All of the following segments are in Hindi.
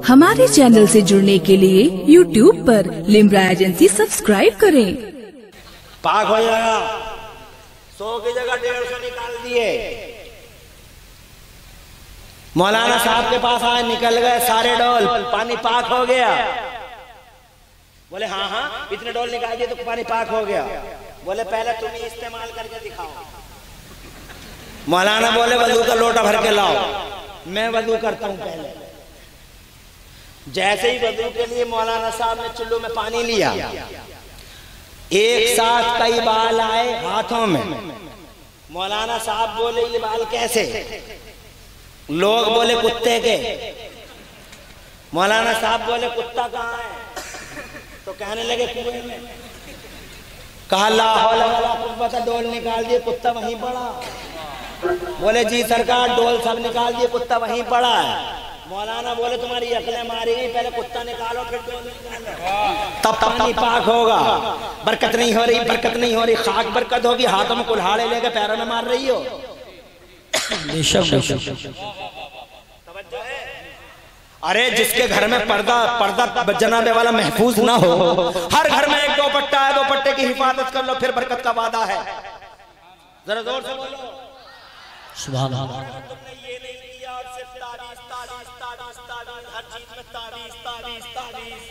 हमारे चैनल से जुड़ने के लिए YouTube पर लिम्रा एजेंसी सब्सक्राइब करें। पाक हो जाएगा। 100 की जगह 150 निकाल दिए। मौलाना साहब के पास आए, निकल गए सारे डोल, पानी पाक हो गया। बोले हाँ हाँ इतने डोल निकाल दिए तो पानी पाक हो गया। बोले पहले तुम ही इस्तेमाल करके दिखाओ। मौलाना बोले वजू का लोटा भर के लाओ। मैं वजू करता हूं पहले। जैसे ही वजू के लिए मौलाना साहब ने चुल्लू में पानी लिया, एक साथ कई बाल आए हाथों में। मौलाना साहब बोले ये बाल कैसे? लोग बोले कुत्ते के। मौलाना साहब बोले कुत्ता कहाँ है? तो कहने लगे कुएं में। कहा ला हौला वला कुव्वत, डोल निकाल दिए, कुत्ता वहीं पड़ा। बोले जी सरकार डोल सब निकाल दिए, कुत्ता वहीं पड़ा है। मौलाना बोले तुम्हारी अकलें मारी गई, पहले कुत्ता निकालो फिर डोल निकालो, तब पानी पाक होगा। बरकत नहीं हो रही, बरकत नहीं हो रही। खाक बरकत होगी, हाथों में कुल्हाड़े लेके पैरों में मार रही हो। अरे जिसके घर में पर्दा जनाबे वाला महफूज ना हो, हर घर में एक दुपट्टा है, दुपट्टे की हिफाजत कर लो, फिर बरकत का वादा है। जरा जोर से बोलो सुभान अल्लाह। तुमने ये नहीं किया और सिर्फ ताबीज ताबीज ताबीज ताबीज, हर चीज में ताबीज ताबीज ताबीज।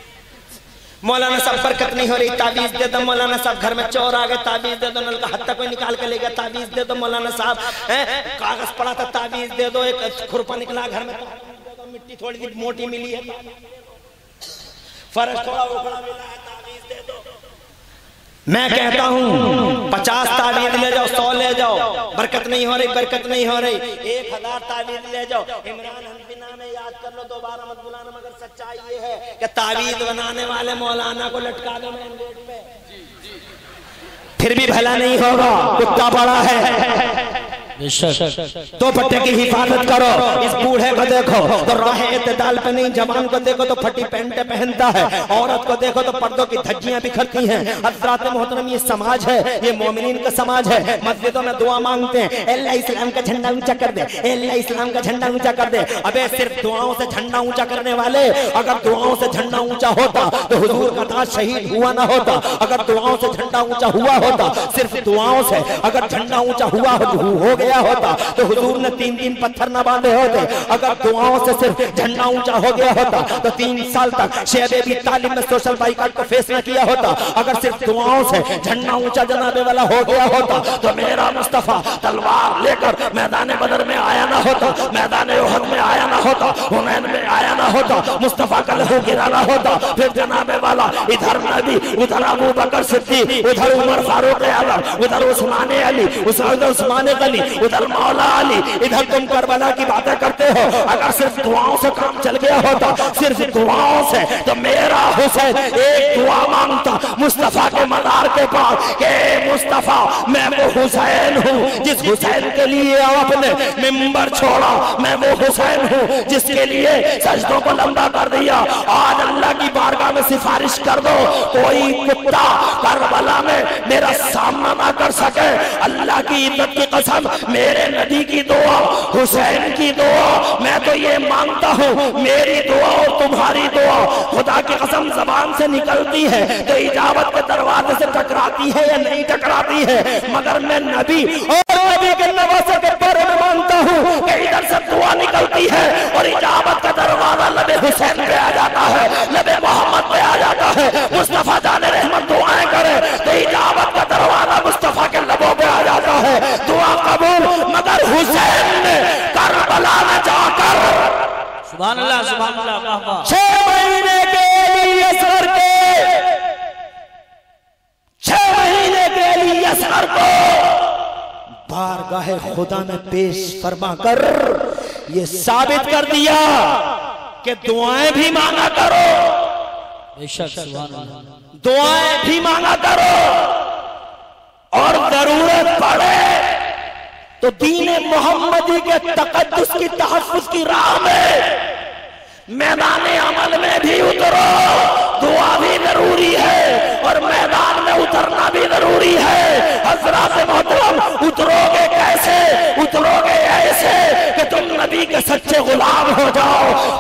मौलाना साहब बरकत नहीं हो रही, ताबीज दे दो। मौलाना साहब घर में चोर आ गए, ताबीज दे दो। नल का हत्ता कोई निकाल के ले गया, ताबीज दे दो। मौलाना साहब कागज पड़ा था, ताबीज दे दो। एक खुरपा निकला घर में, मिट्टी थोड़ी सी मोटी मिली है, फर्श थोड़ा उखड़ा मिला है, ताबीज दे दो। मैं कहता हूं 50 ताबीज ले जाओ, 100 ले जाओ, बरकत नहीं हो रही, बरकत नहीं हो रही। 1000 ताबीज ले जाओ, इमरान हनफी नाम याद कर लो, दोबारा मत बुलाना। मगर सच्चाई ये है कि ताबीज बनाने वाले मौलाना को लटका दो मेन गेट पे, फिर भी भला नहीं होगा। कुत्ता बड़ा है। दो पट्टे की हिफाजत करो। इस बूढ़े को देखो तो राह इत्तेदाल पे नहीं, जवान को देखो तो फटी पैंट पहनता है, औरत को देखो तो पर्दों की धज्जियां बिखरती हैं। हज़रात मोहतरम ये समाज है, ये मोमिनीन का समाज है। मस्जिदों में दुआ मांगते हैं, अल्लाह इस्लाम का झंडा ऊंचा कर दे, अल्लाह इस्लाम का झंडा ऊंचा कर दे। अबे सिर्फ दुआओं से झंडा ऊंचा करने वाले, अगर दुआओं से झंडा ऊंचा होता तो हुजूर का ताज शहीद हुआ ना होता। अगर दुआओं से झंडा ऊंचा हुआ होता, सिर्फ दुआओं से अगर झंडा ऊंचा हुआ हो गया होता तो हुजूर ने 3 पत्थर न बांधे होते। अगर दुआओं से सिर्फ झंडा ऊंचा हो गया होता तो 3 साल तक शेब अबी तालिब में सोशल बाइकाट को फेस न किया होता। अगर सिर्फ दुआओं से झंडा ऊंचा जनाबे वाला हो गया होता तो मेरा मुस्तफा तलवार लेकर मैदान बदर में आया ना होता, मैदान उहद में आया ना होता, हुनैन में आया ना होता, मुस्तफा का लहू गिराना होता। फिर जनाबे वाला इधर नबी, उधर अबू बकर सिद्दीक, उधर उमर फारूक आजम, उधर उस्मान अली, उधर उस्मान गनी, उधर मौला अली, इधर तुम करबला की बातें करते हो। अगर सिर्फ दुआओं से काम चल गया होता, सिर्फ दुआओं से, तो मेरा हुसैन एक दुआ मांगता मुस्तफा के मज़ार के पास के मुस्तफा मैं वो हुसैन हूँ जिस हुसैन के लिए आपने मिंबर छोड़ा, मैं वो हुसैन हूँ जिसके लिए सजदों को लंबा कर दिया। आज अल्लाह की बारगाह में सिफारिश कर दो, कोई कुत्ता करबला में मेरा सामना ना कर सके। अल्लाह की इज्जत की कसम, मेरे नबी की दुआ, हुसैन की दुआ, मैं तो ये मांगता हूँ मेरी दुआ और तुम्हारी दुआ खुदा की कसम जबान से निकलती है तो इजाबत के दरवाजे से टकराती है या नहीं टकराती है। मगर मैं नबी और नबी के नवासे के बारे में मानता हूँ कि इधर से दुआ निकलती है और इजाबत का दरवाजा लबे हुसैन पे आ जाता है, लबे मोहम्मद पे आ जाता है। मुस्तफा जाने रहमत दुआएं करे तो इजाबत का दरवाजा मुस्तफा के लबों पे आ जाता है, दुआ कबूल। मगर हुसैन ने करबला में जाकर सुभान अल्लाह सुभान अल्लाह 6 महीने के लिए असर के 6 महीने के लिए असर को बारगाहे खुदा में पेश फरमा कर ये साबित कर दिया कि दुआएं भी मांगा करो, बेशक सुभान अल्लाह, दुआएं भी मांगा करो और जरूरत पड़े तो दीन मोहम्मदी के तकद्दुस की तहफ्फुज़ की राह में मैदान अमल में भी उतरो। दुआ भी जरूरी है और मैदान में उतरना भी जरूरी है। हज़रात मोहतरम, उतरोगे कैसे? उतरोगे ऐसे कि तुम नबी के सच्चे गुलाम हो जाओ,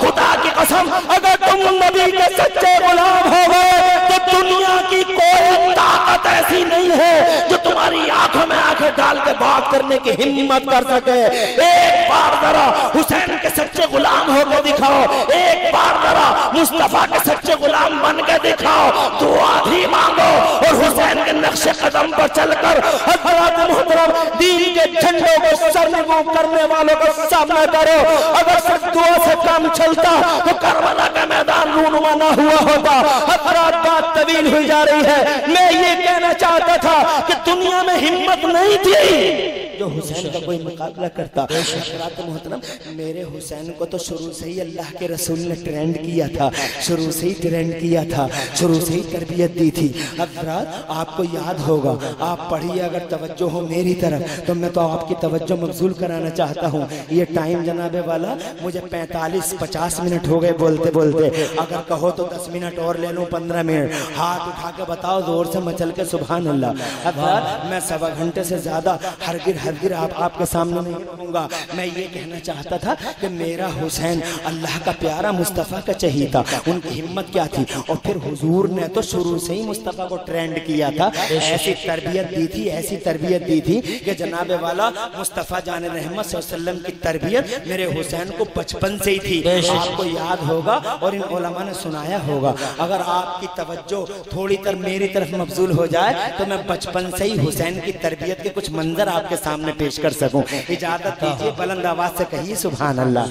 डाल के बात करने की हिम्मत कर सके। एक बार जरा हुसैन के सच्चे गुलाम होकर दिखाओ, एक बार जरा मुस्तफा के सच्चे गुलाम बन के दिखाओ, दुआ भी मांगो और हुसैन के नक्शे कदम पर चलकर हज़रत मोहतरम दीन के झंडों को सरनगू करने वालों का सामना करो। अगर सिर्फ दुआ से काम चलता तो करबला का मैदान रूनुमा ना हुआ होता। हज़रत बात तवील हुई जा रही है। मैं ये कहना चाहता था कि दुनिया में हिम्मत नहीं थी जो हुसैन का कोई मुकाबला करता। हज़रत मोहतरम मेरे हुसैन को तो शुरू से ही अल्लाह के रसूल ने ट्रेंड किया था, शुरू से ही ट्रेंड किया था, शुरू से ही तरबियत दी थी। हज़रत आपको याद होगा, आप पढ़िए अगर तवज्जो हो मेरी तरफ तो मैं तो आपकी तवज्जो मबजूल कराना चाहता हूँ। ये टाइम जनाबे वाला मुझे 45-50 मिनट हो गए बोलते बोलते, अगर कहो तो 10 मिनट और ले लूँ, 15 मिनट। हाथ उठा के बताओ जोर से मचल के सुभान अल्लाह। हज़रत मैं सवा घंटे से ज्यादा हरगिर आपके सामने नहीं रहूंगा। मैं ये कहना चाहता था कि मेरा हुसैन अल्लाह का प्यारा मुस्तफ़ा का चाहिए था। उनकी हिम्मत क्या थी, और फिर हुजूर ने तो शुरू से ही मुस्तफ़ा को ट्रेंड किया था। ऐसी तरबियत दी थी, ऐसी तरबियत दी थी कि जनाबे वाला मुस्तफ़ा जान रहमत सल्लल्लाहु अलैहि वसल्लम की तरबियत मेरे हुसैन को बचपन से ही थी। आपको याद होगा और इन उलमा ने सुनाया होगा। अगर आपकी तवज्जो थोड़ी तर मेरी तरफ मबजूल हो जाए तो मैं बचपन से ही हुसैन की तरबियत के कुछ मंजर आपके सामने पेश कर सकूं। इजाजत दीजिए, बुलंद आवाज से कहिए सुभान अल्लाह।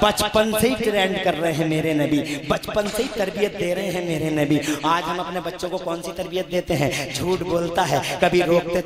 बचपन से ही ट्रेंड कर रहे हैं मेरे नबी, बचपन से ही तरबियत दे रहे हैं मेरे नबी। आज हम अपने बच्चों को कौन सी तरबियत देते हैं? झूठ बोलता है, कभी रोकते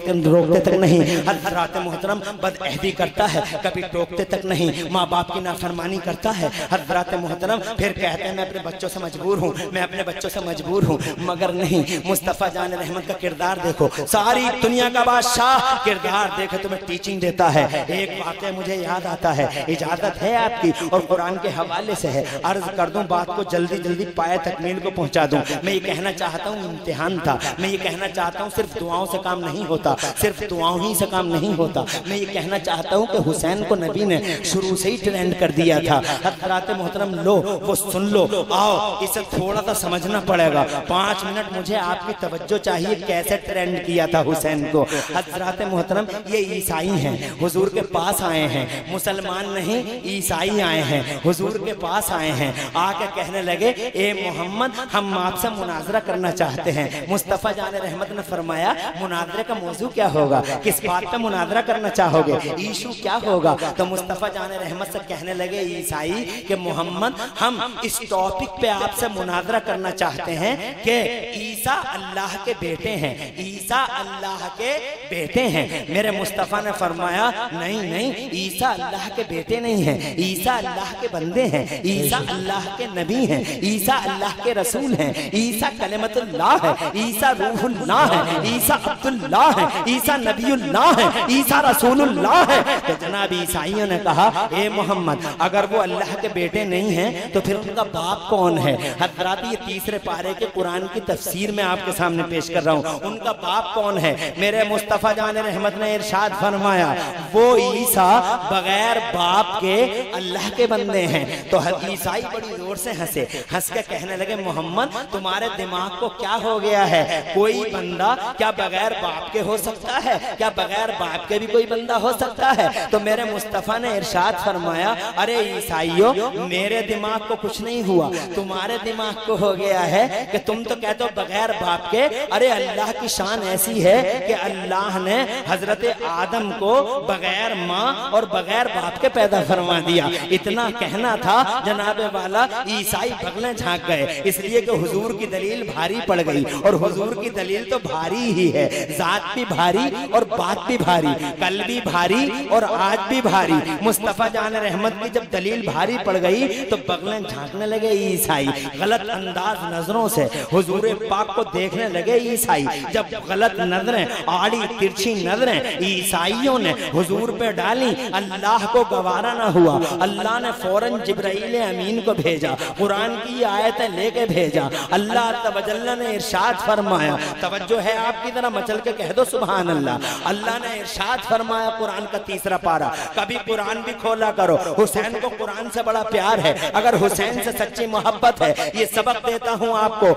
तक नहीं। हज़रत मोहतरम बदअहदी करता है, कभी टोकते तक नहीं। माँ बाप की नाफरमानी करता है हज़रत मोहतरम, फिर कहते हैं मैं अपने बच्चों से मजबूर हूँ, मैं अपने बच्चों से मजबूर हूँ। मगर नहीं, मुस्तफ़ा जान रहमत का किरदार देखो, सारी दुनिया का बादशाह किरदार देखे तुम्हें टीचिंग देता है। एक वाक़या मुझे याद आता है, इजाजत है आपकी और कुरान के हवाले से है, अर्ज कर दूं बात को जल्दी जल्दी पाए तकमील को पहुंचा दूं। मैं ये कहना चाहता हूँ इम्तिहान था, मैं ये कहना चाहता हूँ सिर्फ दुआओं से काम नहीं होता, सिर्फ दुआओं ही से काम नहीं होता। मैं ये कहना चाहता हूँ कि हुसैन को नबी ने शुरू से ही ट्रेंड कर दिया था। हज़रत मोहतरम लो वो सुन लो, आओ इसे थोड़ा सा समझना पड़ेगा। 5 मिनट मुझे आपकी तवज्जो चाहिए, कैसे ट्रेंड किया था हुसैन को। हज़रत मोहतरम ये ईसाई हैं, हुजूर के पास आए हैं, मुसलमान नहीं ईसाई आए हैं, हुजूर के पास आए हैं। आके कहने लगे ए मोहम्मद हम आपसे मुनाजरा करना चाहते हैं। मुस्तफ़ा जान रहमत ने फरमाया मुनाजरे का मौजू क्या होगा, किस बात पे मुनाजरा करना चाहोगे, इशू क्या होगा? तो मुस्तफ़ा जान रहमत से कहने लगे ईसाई कि मोहम्मद हम इस टॉपिक पे आपसे मुनाजरा करना चाहते हैं कि ईसा अल्लाह के बेटे हैं, ईसा अल्लाह के बेटे हैं। मेरे मुस्तफ़ा ने फरमाया नहीं नहीं, ईसा अल्लाह के बेटे नहीं हैं, ईसा अल्लाह के बंदे हैं, ईसा अल्लाह के नबी हैं, ईसा अल्लाह के रसूल हैं, ईसा कलिमतुल्लाह है, ईसा रूहुल्लाह है, ईसा अब्दुल्लाह है, ईसा नबीउल्लाह है, ईसा रसूलुल्लाह है। तो जनाब ईसाइयों ने कहा ए मोहम्मद अगर वो अल्लाह के बेटे नहीं हैं तो फिर उनका बाप कौन है? हज़रत ये 3रे पारे के कुरान की तफसीर में आपके सामने पेश कर रहा हूँ, उनका बाप कौन है? मेरे मुस्तफ़ा जान रहमत ने इरशाद फरमाया वो ईसा बगैर बाप के अल्लाह के बंदे हैं। तो ईसाई बड़ी जोर से हंसे, हंस के कहने लगे मोहम्मद तुम्हारे दिमाग को क्या हो गया है? कोई बंदा क्या बगैर बाप के हो सकता है? क्या बगैर बाप के भी कोई बंदा हो सकता है? तो मेरे मुस्तफ़ा ने इरशाद फरमाया अरे ईसाइयों मेरे दिमाग को कुछ नहीं हुआ, तुम्हारे दिमाग को हो गया है कि तुम तो कहते हो बगैर बाप के। अरे अल्लाह की शान ऐसी है कि अल्लाह ने हजरत आदम को बगैर माँ और बगैर बाप के पैदा फरमा दिया। इतना कहना था जनाबे वाला ईसाई बगले झांक गए, इसलिए कि हुजूर की दलील भारी पड़ गई। और हुजूर की दलील तो भारी ही है, जात भी भारी और बात भी भारी, कल भी भारी और आज भी भारी। मुस्तफ़ा जान रहमत की जब दलील भारी पड़ गई तो बगले झांकने लगे ईसाई, गलत अंदाज नजरों से हुजूर पाक को देखने लगे ईसाई। जब गलत नजरें, आड़ी तिरछी नजरें ईसाइयों ने हुजूर पे डाली, अल्लाह को गवारा ना हुआ। अल्लाह ने फौरन जिब्राइल अमीन को भेजा, कुरान की आयतें लेके भेजा। अल्लाह तवज्जो ने इरशाद फरमाया, तवज्जो है आपकी तरह मचल के कह दो सुभान अल्लाह। अल्लाह ने इरशाद फरमाया कुरान का 3रा पारा, कभी कुरान भी खोला करो। हुसैन को कुरान से बड़ा प्यार है, अगर हुसैन से सच्ची मोहब्बत है, ये सबक देता हूँ आपको,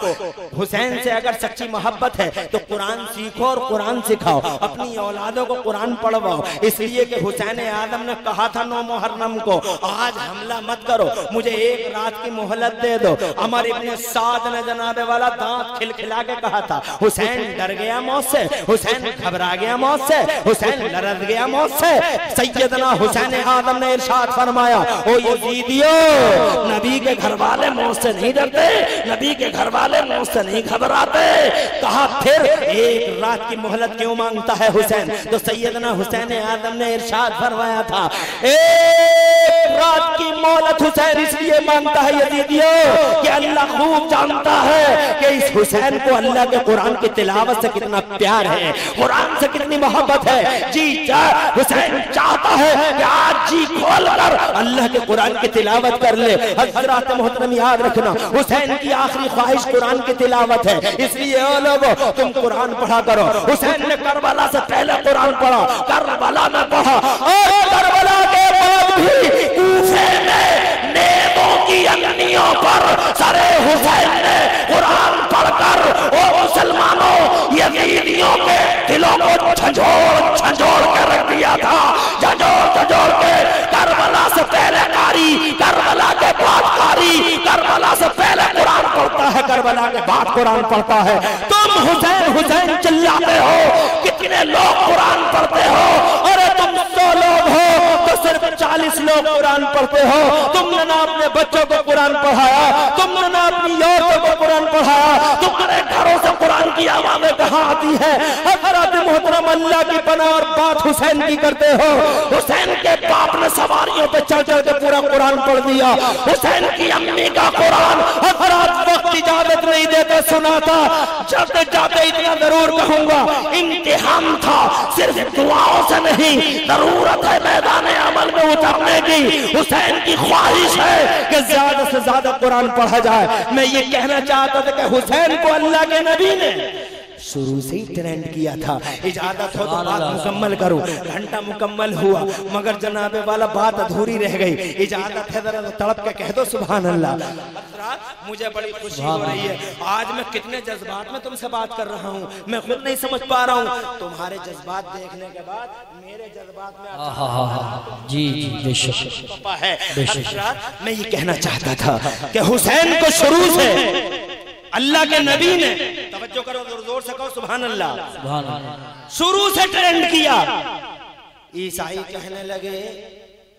हुसैन से अगर सच्ची मोहब्बत है तो कुरान सीखो और कुरान सिखाओ, अपनी औलादों को कुरान पढ़वाओ। इसलिए कि हुसैन आदम ने कहा था 9 मुहर्रम को, आज हमला मत करो, मुझे एक रात की मोहलत दे दो। अमर इब्ने साद ने जनाबे वाला दांत खिलखिला के कहा था। हुसैन डर गया मौत से, हुसैन घबरा गया मौत से, हुसैन लरज गया मौत से। सैयदना हुसैन आदम ने इरशाद फरमाया, ओ यजीदियो, नबी के घर वाले मौत से नहीं डरते, नबी के घर वाले मौत से नहीं घबराते। कहा फिर एक रात की मोहलत क्यों मांगता है हुसैन? तो सैयदना हुसैन आदम ने इरशाद फरमाया था, एक रात की मोहलत हुसैन इसलिए मांगता है यजीदियो कि अल्लाह खूब जानता है कि इस हुसैन को अल्लाह के कुरान की तिलावत से कितना प्यार है, कुरान से कितनी मोहब्बत है। जी हुसैन चाहता है कि आज जी खोल कर अल्लाह के कुरान की तिलावत कर ले। हज़रात मोहतरम याद रखना, हुसैन की आखिरी ख्वाहिश कुरान की तिलावत है। इसलिए ओ लोगों, तुम कुरान पढ़ा करो। हुसैन ने करबला से पहले कुरान पढ़ा, करबला में पढ़ा, और करबला के बाद भी कूफे में नेमों की अंगनियों पर सरे हुसैन ने कुरान पढ़कर ओ मुसलमानों यजीदियों के दिलों को झंझोड़ झंझोड़ के रख दिया था, झंझोड़ के। करबला से पहले कारी, करबला के बाद कारी, करबला से पहले कुरान पढ़ता है, करबला के बाद कुरान पढ़ता है। तुम हुसैन हुसैन चिल्लाते हो, कितने लोग कुरान पढ़ते हो? अरे तुम 100 लोग हो तो सिर्फ 40 लोग कुरान पढ़ते हो। तुमने ना अपने बच्चों को कुरान पढ़ाया, तुमने ना अपनी औरतों को कुरान पढ़ाया, तुम्हारे घरों से कुरान की आवाज़ें कहाँ आती है? हज़रत मोहतरम अल्लाह की पनाह और बात हुसैन की करते हो। हुसैन के बाप ने सवारियों पे चढ़ चढ़ के पूरा कुरान पढ़ दिया। हुसैन की अम्मी का कुरान हज़रत वक्त इजाजत नहीं देते सुनाता। जाते जाते इतना जरूर कहूंगा, इम्तिहान था, सिर्फ दुआओं से नहीं, जरूरत है मैदान अमल में उतरने की। हुसैन की ख्वाहिश है कि ज्यादा से ज्यादा कुरान पढ़ा जाए। मैं ये कहना चाहता था कि हुसैन को अल्लाह के नबी ने शुरू से ही ट्रेंड किया था। इजाजत हो तो बात मुकम्मल करूं। घंटा मुकम्मल हुआ मगर जनाबे वाला बात अधूरी रह गई। इजाजत है जरा तड़प के कह दो सुभान अल्लाह। मुझे बड़ी खुशी हो रही है, आज मैं कितने जज्बात में तुमसे बात कर रहा हूँ, मैं खुद नहीं समझ पा रहा हूँ। तुम्हारे जज्बात देखने के बाद मेरे जज्बात में जी बेशक है। मैं ये कहना चाहता था कि हुसैन को शुरू से अल्लाह के नबी ने, तवज्जो करो, जोर से कहो सुभान अल्लाह, शुरू से ट्रेंड किया। ईसाई कहने लगे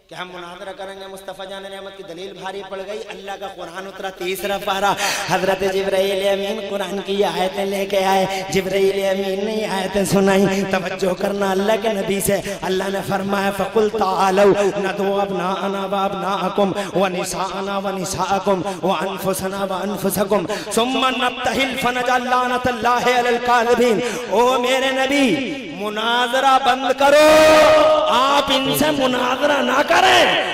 कि हम मुनाजरा करेंगे, मुस्तफा जान नेमत की दलील भारी पड़ गई। अल्लाह का कुरान उतरा, तीसरा पारा, हजरत जिब्राइल अमीन कुरान की आयतें लेके आए। जिब्राइल अमीन ने आयतें सुनाई। तवज्जो करना, अल्लाह के नबी से अल्लाह ने फरमाया, फकुल तालौ नदउ अबनाअना व अबनाअकुम व निसाअना व निसाअकुम व अनफुसना व अनफुसकुम सुम्मा नब्तहिल फनजअल लानतल्लाहि अलल काज़िबीन। ओ मेरे नबी, मुनाजरा बंद करो। आप इनसे मुनाजरा ना करें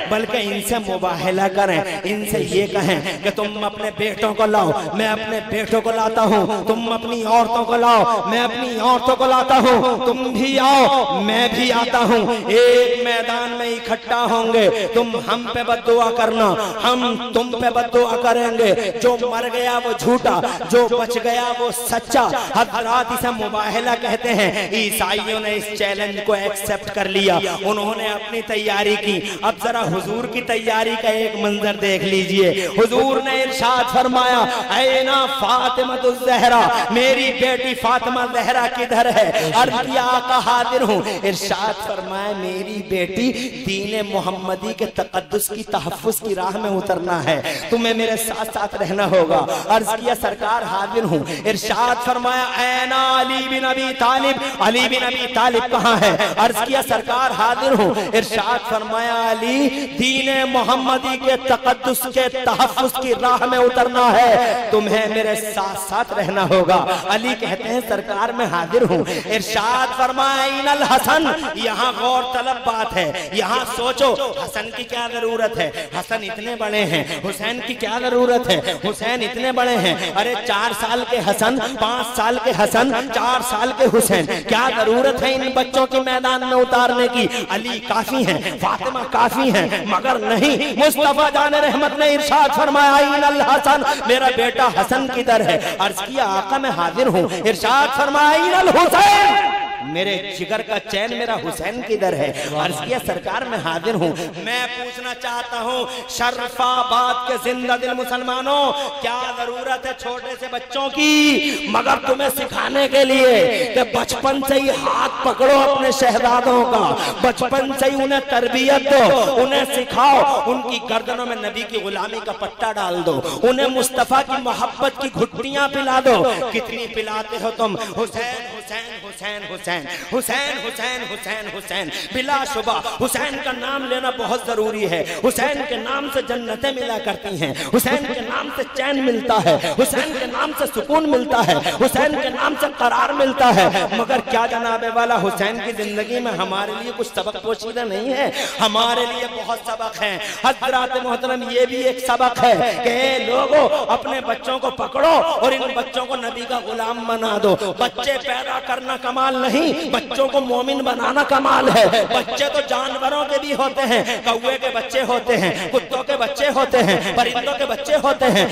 बल्कि इनसे मुबाहला करें। इनसे ये कहें कि तुम अपने बेटों को लाओ, मैं अपने बेटों को लाता हूँ। तुम अपनी औरतों को लाओ, मैं अपनी औरतों को लाता हूँ। तुम भी आओ, मैं भी आता हूँ। एक मैदान में इकट्ठा होंगे। तुम हम पे बद्दुआ करना, हम तुम पे बद्दुआ करेंगे। जो मर गया वो झूठा, जो बच गया वो सच्चा। हज़रात इसे मुबाहला कहते हैं। ईसाइयों ने इस चैलेंज को एक्सेप्ट कर लिया, उन्होंने अपनी तैयारी की। अब जरा हुजूर की तैयारी का एक मंजर देख लीजिए। हुजूर ने इरशाद फरमाया, ऐना फातिमा ज़हरा, मेरी बेटी फातिमा ज़हरा किधर है? अर्ज़ किया आका हाजिर हूँ। इरशाद फरमाया, मेरी बेटी दीन मोहम्मदी के तक़द्दुस की तहफ़्फ़ुज़ की राह में उतरना है, तुम्हें मेरे साथ साथ रहना होगा। अर्ज़ किया सरकार हाजिर हूँ। इरशाद फरमाया, ऐना अली बिन अबी तालिब, अली बिन अबी तालिब कहाँ है? अर्ज़ किया सरकार हाजिर हूँ। इरशाद फरमाया, अली दीन मोहम्मदी के तक़द्दुस के तहफ़्फ़ुज़ की राह में उतरना है, तुम्हें मेरे साथ साथ रहना होगा। अली कहते हैं सरकार में हाजिर हूँ। इरशाद फरमाया, इनल हसन, यहाँ गौर तलब बात है, यहाँ सोचो हसन की क्या जरूरत है? हसन इतने बड़े हैं, हुसैन की क्या जरूरत है? हुसैन इतने बड़े हैं। अरे 4 साल के हसन, 5 साल के हसन, 4 साल के हुसैन, क्या जरूरत है इन बच्चों की मैदान में उतारने की? अली काफी है, फातिमा काफी है, मगर नहीं। मुस्तफा जान रहमत ने इरशाद फरमाया अल हसन, मेरा बेटा हसन किधर है? अर्ज किया आका मैं हाजिर हूँ। इरशाद फरमाया अल हुसैन, मेरे जिगर का चैन मेरा हुसैन किधर है? अर्ज किया सरकार मैं हाजिर हूँ। मैं पूछना चाहता हूँ शर्फाबाद के जिंदा दिल मुसलमानों, क्या जरूरत है छोटे से बच्चों की, मगर तुम्हें सिखाने के लिए कि बचपन से ही हाथ पकड़ो अपने शहजादों का, बचपन से ही उन्हें तरबियत दो, उन्हें सिखाओ, उनकी गर्दनों में नबी की गुलामी का पट्टा डाल दो, उन्हें मुस्तफा की मोहब्बत की घुट्टियां पिला दो। कितनी पिलाते हो तुम? हुसैन हुसैन हुसैन हुसैन हुसैन हुसैन हुसैन हुसैन, बिला शुबा हुसैन का नाम लेना बहुत जरूरी है। हुसैन के नाम से जन्नतें मिला करती हैं, हुसैन के नाम से चैन मिलता है, हुसैन के नाम से सुकून मिलता है, हुसैन के नाम से करार मिलता है। मगर क्या जनाबे वाला हुसैन की जिंदगी में हमारे लिए कुछ सबक पोशीदा नहीं है? हमारे लिए बहुत सबक है हज़रात मोहतरम। ये भी एक सबक है कि लोगों अपने बच्चों को पकड़ो और इन बच्चों को नबी का गुलाम बना दो। बच्चे पैदा करना कमाल नहीं, बच्चों को मोमिन बनाना कमाल है। बच्चे तो जानवरों के भी होते हैं, कौवे के बच्चे होते हैं, कुत्तों के बच्चे होते हैं, परिंदों के बच्चे होते हैं,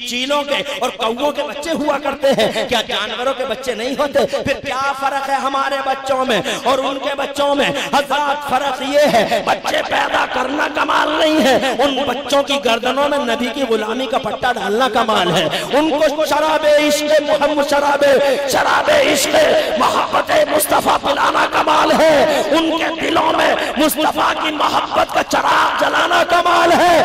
चीलों के और कौवों के बच्चे हुआ करते हैं। क्या जानवरों के बच्चे नहीं होते? फिर क्या फर्क है हमारे बच्चों में और उनके बच्चों में? हज़रात फर्क ये है बच्चे पैदा करना कमाल नहीं है, उन बच्चों की गर्दनों में नबी की गुलामी का पट्टा डालना कमाल है। उनको शराबे इश्क़ मुहम्मद, शराबे इश्क़ मोहब्बत मुस्तफा पिलाना कमाल है। उनके दिलों में मुस्तफा की मोहब्बत का चिराग जलाना कमाल है।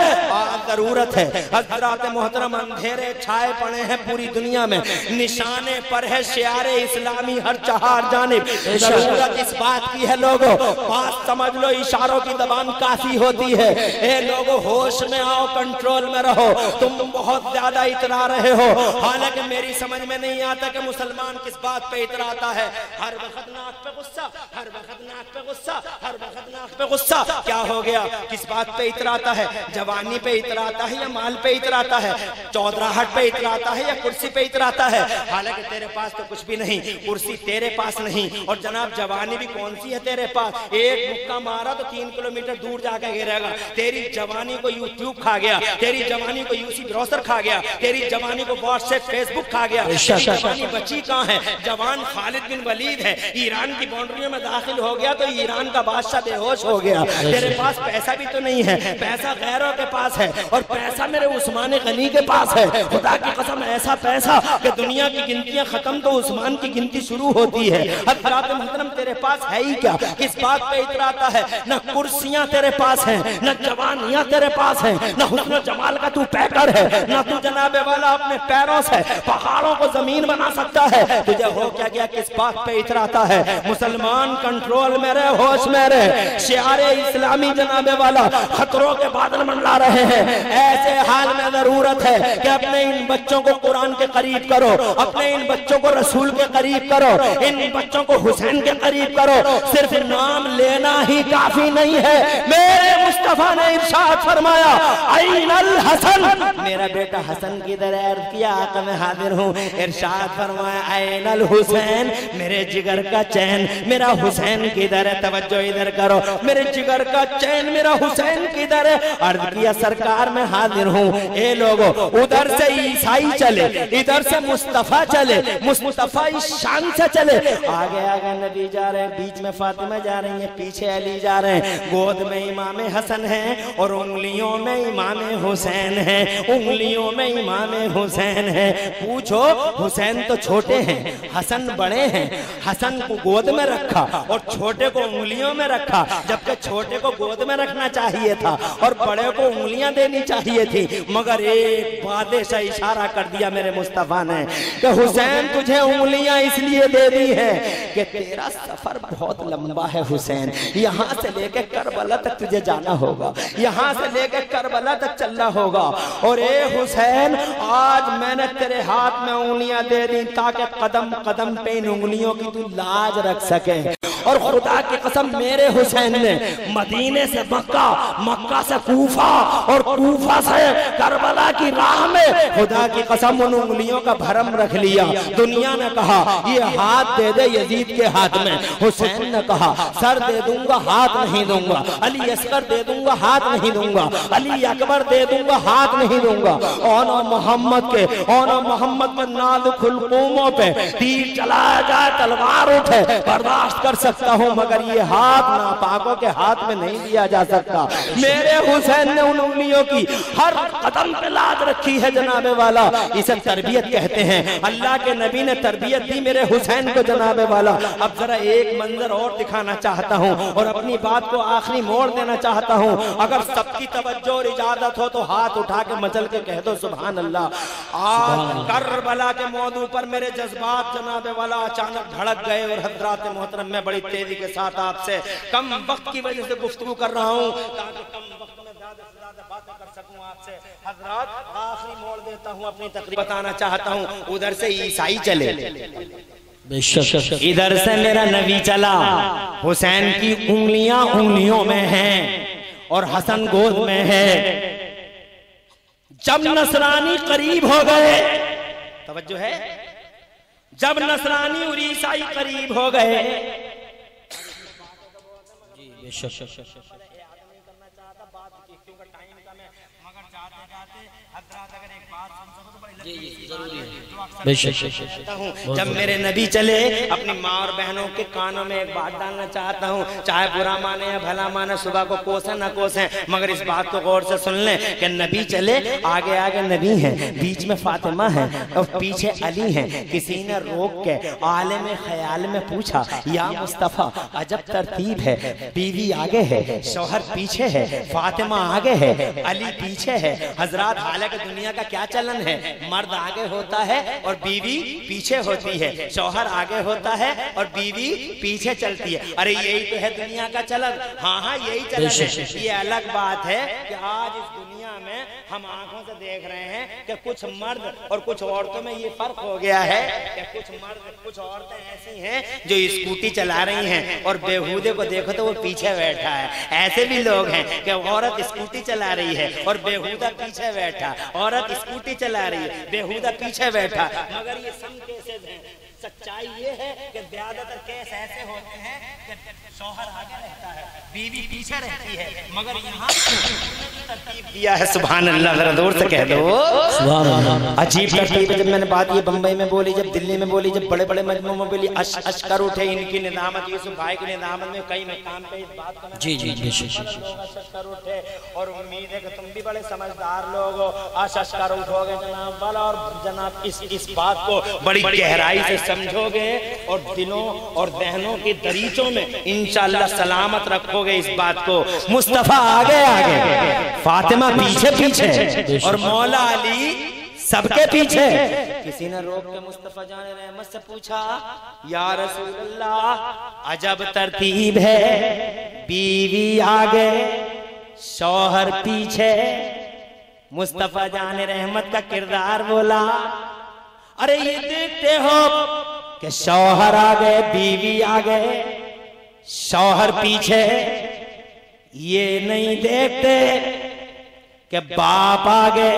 जरूरत है हज़रात मोहतरम, अंधेरे छाए पड़े हैं पूरी दुनिया में, निशाने पर है शियारे इस्लामी हर चहार जानिब। जरूरत इस बात की है लोगों, बात समझ लो, इशारों की जबान काफी होती है। ए लोगों होश में आओ, कंट्रोल में रहो। तुम बहुत ज्यादा इतरा रहे हो, हालांकि मेरी समझ में नहीं आता कि मुसलमान किस बात पे इतराता है। हर वक्त नाक पे गुस्सा, हर वक्त नाक पे गुस्सा, हर वक्त नाक पे गुस्सा। क्या हो गया? किस बात पे इतराता है? जवानी पे इतराता है या माल पे इतराता है? चौधराहट पे इतराता है या कुर्सी पे इतराता है? हालांकि तेरे पास तो कुछ भी नहीं, कुर्सी तेरे पास नहीं, और जनाब जवानी भी कौन सी है तेरे पास? एक मुक्का मारा तो 3 किलोमीटर दूर जाकर गिरेगा। तेरी जवानी को यूट्यूब खा गया, तेरी जवानी को यूसी ब्राउज़र खा गया, तेरी जवानी को व्हाट्सएप फेसबुक खा गया। जवानी बची कहाँ है? जवान खालिद बिन वलीद है, ईरान की बाउंड्रियों में दाखिल हो गया तो ईरान का बादशाह बेहोश हो गया। तेरे पास पैसा भी तो नहीं है, पैसा गैरों के पास है, और पैसा मेरे उस्मान गनी के पास है। खुदा की कसम ऐसा पैसा कि दुनिया की गिनतियां खत्म तो उस्मान की गिनती शुरू होती है। हज़रात मोहतरम तेरे पास है ही क्या? किस बात पे इतराता है? न कुर्सियां तेरे पास हैं, न जवानियां तेरे पास हैं, न हुस्न जमाल का तू पैकर है, न तू जनाबे वाला अपने पैरों से पहाड़ों को जमीन बना सकता है। तुझे हो क्या गया? किस बात पे इतराता है? मुसलमान कंट्रोल में रहे, होश में रहे। शियारे इस्लामी जनाबे वाला खतरों के बादल मंडला रहे हैं। ऐसे हाल में जरूरत है कि अपने इन बच्चों को कुरान के करीब करो, अपने इन बच्चों को रसूल के करीब करो, इन बच्चों को हुसैन के करीब करो। सिर्फ नाम लेना ही काफी नहीं है। मेरे मुस्तफा ने इरशाद फरमाया अल हसन, मेरा बेटा हसन किधर है? अर्ज़ किया आका मैं हाजिर हूँ। इरशाद फरमाया अल हुसैन, मेरे जिगर का चैन मेरा हुसैन किधर है? तवज्जो इधर करो, मेरे जिगर का चैन मेरा हुसैन किधर है? अर्ज़ किया सरकार मैं हाजिर हूँ। ए लोगों, उधर से ईसाई चले, इधर से मुस्तफा चले, मुस्तफा इस शान से चले। आगे आगे नबी जा रहे हैं, बीच में फातिमा जा रही है, पीछे अली जा रहे हैं, गोद में इमाम हसन है और उंगलियों में इमाम हुसैन है, उंगलियों में इमाम हुसैन है। पूछो हुसैन तो छोटे हैं, हसन बड़े हैं। हसन को गोद में रखा और छोटे को उंगलियों में रखा, जबकि छोटे को गोद में रखना चाहिए था और बड़े को उंगलियां देनी चाहिए थी। मगर एक वादे से इशारा कर दिया मेरे मुस्तफा ने कि हुसैन तुझे उंगलियां इसलिए दे दी है कि तेरा सफर बहुत लंबा है हुसैन, यहाँ से लेकर करबला तक तुझे जाना होगा, यहाँ से लेकर करबला तक चलना होगा। और ए हुसैन, आज मैंने तेरे हाथ में उंगलियां दे दी ताकि कदम कदम पे इन उंगलियों की तू लाज रख सके। और खुदा की कसम, मेरे हुसैन ने मदीने से मक्का, मक्का से कूफा और कूफा से करबला की राह में खुदा की कसम उन उंगलियों का भरम रख लिया। दुनिया ने कहा ये हाथ दे दे यजीद के हाथ में, हुसैन ने कहा सर दे दूंगा हाथ नहीं दूंगा, अली असगर दे दूंगा हाथ नहीं दूंगा, अली अकबर दे दूंगा हाथ नहीं दूंगा। और मोहम्मद के नाद खुलकूमों पे तीर चलाया जाए, तलवार उठे, बर्दाश्त कर सकता हूँ, मगर ये हाथ नापाकों के हाथ में नहीं दिया जा सकता। मेरे हुसैन ने उन उंगलियों की हर कदम पे लाज रखी है जनाबे वाला। इसे तरबियत कहते हैं। अल्लाह के नबी ने तरबियत दी मेरे हुसैन को जनाबे वाला। अब जरा एक मंजर और दिखाना चाहता हूँ और अपनी बात को आखिरी मोड़ देना चाहता हूँ। अगर सबकी तवज्जो और इजाजत हो तो हाथ उठा के मचल के कह दो सुभान अल्लाह। आज करबला के मौजू पर मेरे जज्बात जनाबे वाला अचानक भड़क गए। और हजरात मोहतरम, मैं बड़ी तेजी के साथ आपसे कम वक्त की वजह से गुफ्तगू कर रहा हूँ ताकि कम वक्त में ज्यादा से ज्यादा बातें कर सकूं आपसे। हजरात, आखिरी मोड़ देता हूँ अपनी तकरीर, बताना चाहता हूँ। उधर से ईसाई चले, इधर से मेरा नबी चला। हुसैन की उंगलियां उंगलियों में हैं और हसन गोद में है। जब नसरानी करीब हो गए, तवज्जो है, जब नसरानी और ईसाई करीब हो गए, जब मेरे नबी चले, अपनी माँ और बहनों के कानों में एक बात डालना चाहता हूँ, चाहे बुरा माने या भला माने, सुबह को कोसे ना कोसे, मगर इस बात को गौर से सुन लें कि नबी चले, आगे आगे नबी हैं, बीच में फातिमा है और पीछे अली है। किसी ने रोक के आलिम ख्याल में पूछा, या मुस्तफा अजब तरतीब है, बीवी आगे है, शौहर पीछे है, फातिमा आगे है, अली पीछे है। हजरात, हालांकि दुनिया का क्या चलन है, मर्द आगे होता है और बीवी पीछे होती है, शौहर आगे होता है और बीवी पीछे चलती है। अरे यही तो है दुनिया का चलन। हाँ हाँ, यही चलन है। ये अलग बात है कि आज इस दुनिया में हम आंखों से देख रहे हैं कि कुछ मर्द और कुछ औरतों में ये फर्क हो गया है कि कुछ मर्द, कुछ औरतें ऐसी हैं जो स्कूटी चला रही हैं और बेहूदे को देखो तो वो पीछे बैठा है। ऐसे भी लोग हैं कि औरत स्कूटी चला रही है और बेहूदा पीछे बैठा, औरत स्कूटी चला रही है, बेहूदा पीछे बैठा। मगर ये सब केसेस हैं। सच्चाई ये है कि ज्यादातर केस ऐसे होते हैं कि शौहर आगे रहता है, बीवी पीछे रहती है, मगर यहाँ तरतीब दिया है। सुभान अल्लाह, जरा दूर से कह दो सुभान अल्लाह। अजीब तरतीब है। जब मैंने बात ये बम्बई में बोली, जब दिल्ली में बोली, जब बड़े बड़े मजमू में बोली, अश कर उठे इनकी निदामत, यूसुफ भाई की निदामत में कई मकाम पे इस बात का जी कर उठे। और उम्मीद है कि तुम भी बड़े समझदार लोग हो, अश कर उठोगे जनाब वाला, और जनाब इस बात को बड़ी गहराई से समझोगे और दिलों और बहनों की दरीचों में इंशाअल्लाह सलामत रखोगे इस बात को। मुस्तफा आगे आगे, फातिमा पीछे पीछे और मौला अली सबके पीछे। किसी ने रोक के मुस्तफा जाने रहमत से पूछा, या रसूल अल्लाह अजब तरतीब है, बीवी आगे शौहर पीछे। मुस्तफा जाने रहमत का किरदार बोला, अरे ये देखते हो कि शौहर आगे, बीवी आगे, शौहर पीछे। ये नहीं देखते कि बाप आगे,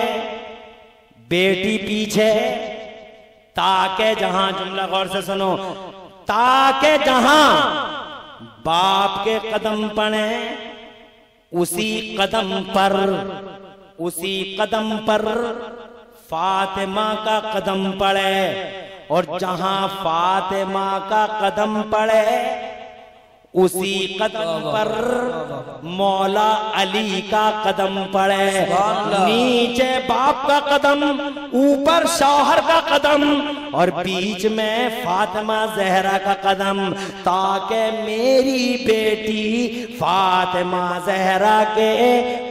बेटी पीछे। ताके जहां, जुमला गौर से सुनो, ताके जहां बाप के कदम पड़े, उसी कदम पर फातिमा का कदम पड़े, और जहां फातिमा का कदम पड़े उसी कदम पर मौला अली का कदम पड़े। नीचे बाप का कदम, ऊपर शौहर का कदम और बीच में फातिमा जहरा का कदम, ताकि मेरी बेटी फातिमा जहरा के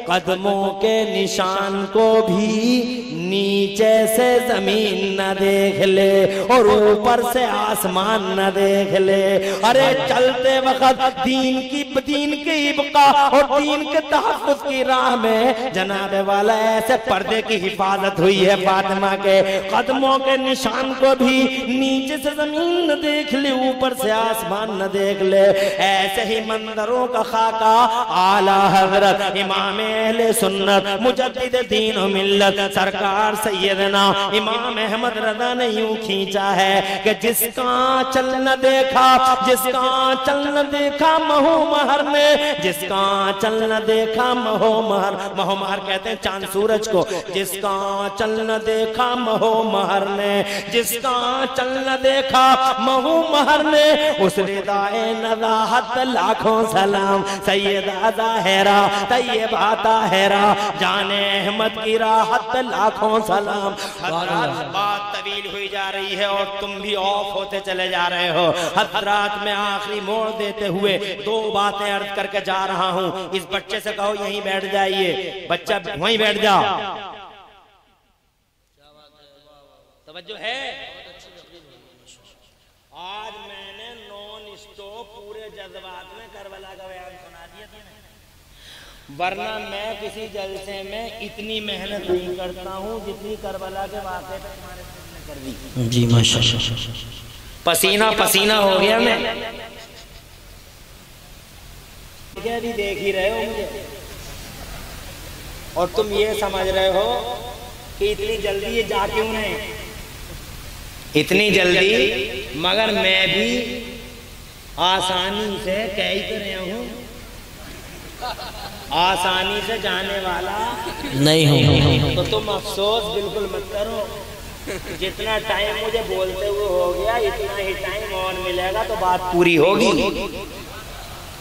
कदमों के निशान को भी नीचे से जमीन न देख ले और ऊपर से आसमान न देख ले। अरे चलते वक्त दीन के इब्का और दीन के तहफ़्फ़ुज़ की राह में जनाबे वाला ऐसे पर्दे की हिफाजत हुई है फातिमा के। कदमों के निशान को भी नीचे से जमीन न देख ले, ऊपर से आसमान न देख ले। ऐसे ही मंजरों का खाका आला हजरत इमाम अहले सुन्नत मुजद्दिद दीन और मिल्लत सरकार सैयदना इमाम अहमद रज़ा ने यूं खींचा है कि जिसका चल न देखा, जिसका चल न देखा महू महर ने, जिसका चल न देखा महो महर, महो महर कहते हैं चांद सूरज को। जिसका चल न देखा महो महर ने, जिसका चल न देखा महू महर ने, उस रिदाए नज़ाहत लाखों सलाम। सैयदा ज़ाहिरा तैयबा ताहिरा जाने अहमद की राहत लाखों सलाम। बात तवील हुई जा रही है और तुम भी ऑफ होते चले जा रहे हो। हज़रात में आखिरी मोड़ देते हुए दो बातें अर्ज करके जा रहा हूँ। इस बच्चे से कहो यहीं बैठ जाइए, बच्चा वहीं बैठ जाओ। तवज्जो है। आज मैंने नॉन स्टॉप पूरे जज्बात में करबला का बयान सुना दिया था, वरना मैं किसी जलसे में इतनी मेहनत नहीं करता हूँ जितनी करबला के वाक़े पे हमारे सामने कर दी। जी माशाअल्लाह, पसीना पसीना हो गया मैं। अभी देख ही रहे हो मुझे और तुम ये समझ रहे हो कि इतनी जल्दी ये जा क्यों नहीं, इतनी जल्दी। मगर मैं भी आसानी से कह ही तो रहा हूँ, आसानी से जाने वाला नहीं हूँ। तो तुम अफसोस बिल्कुल मत करो। जितना टाइम मुझे बोलते हुए हो गया इतना ही टाइम और मिलेगा तो बात पूरी होगी।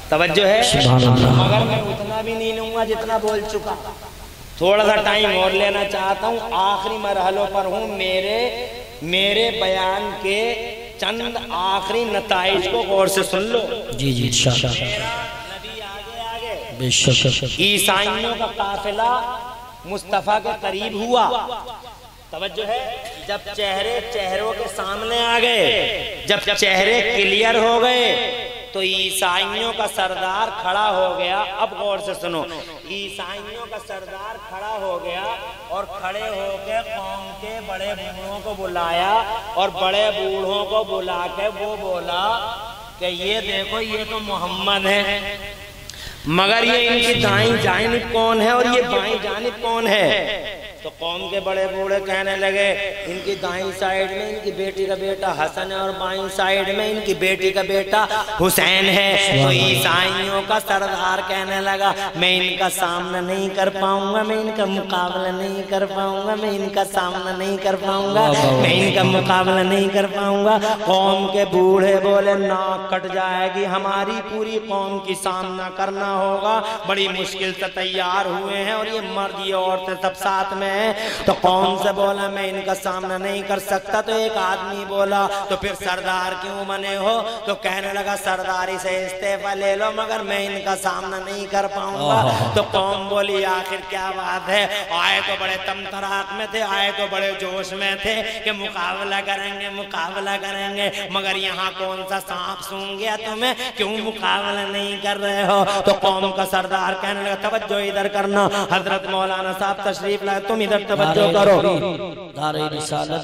तवज्जो है। मगर मैं उतना भी नहीं लूंगा जितना बोल चुका, थोड़ा सा टाइम और लेना चाहता हूँ। आखिरी मरहलों पर हूँ। मेरे बयान के चंद आखिरी नताइज को गौर से सुन लो। जी जी इंशाअल्लाह। नबी आगे बेशक ईसाइयों का काफिला मुस्तफा के करीब हुआ। तवज्जो है। जब चेहरों के सामने आ गए, जब चेहरे क्लियर हो गए तो ईसाइयों का सरदार खड़ा हो गया। अब गौर से सुनो, ईसाइयों का सरदार खड़ा हो गया और खड़े होकर कौम के बड़े बूढ़ों को बुलाया और बड़े बूढ़ों को बुला के वो बोला कि ये देखो ये तो मोहम्मद है, मगर ये इनकी दाईं जानिब कौन है और ये बाईं जानिब कौन है। तो कौम के बड़े बूढ़े कहने लगे इनकी दाईं साइड में इनकी बेटी का बेटा हसन है और बाईं साइड में इनकी बेटी का बेटा हुसैन है। तो ईसाइयों का सरदार कहने लगा मैं इनका सामना नहीं कर पाऊंगा, मैं इनका मुकाबला नहीं कर पाऊंगा, मैं इनका सामना नहीं कर पाऊंगा, मैं इनका मुकाबला नहीं कर पाऊंगा। कौम के बूढ़े बोले नाक कट जाएगी, हमारी पूरी कौम की सामना करना होगा, बड़ी मुश्किल से तैयार हुए हैं और ये मर्द ये औरतें सब साथ में। तो कौन से बोला मैं इनका सामना नहीं कर सकता। तो एक आदमी बोला तो फिर सरदार क्यों बने हो। तो कहने लगा सरदारी से इस्तीफा ले लो, मगर मैं इनका सामना नहीं कर पाऊंगा। तो कौम बोली आखिर क्या बात है। आए तो बड़े तमतराक में थे, आए तो बड़े जोश में थे कि मुकाबला करेंगे मुकाबला करेंगे, मगर यहाँ कौन सा सांप सूंघ गया तुम्हें, क्यों मुकाबला नहीं कर रहे हो। तो कौम का सरदार कहने लगा तवज्जो इधर करना, हजरत मौलाना साहब तशरीफ लाए, तुम इधर तवज्जो करो।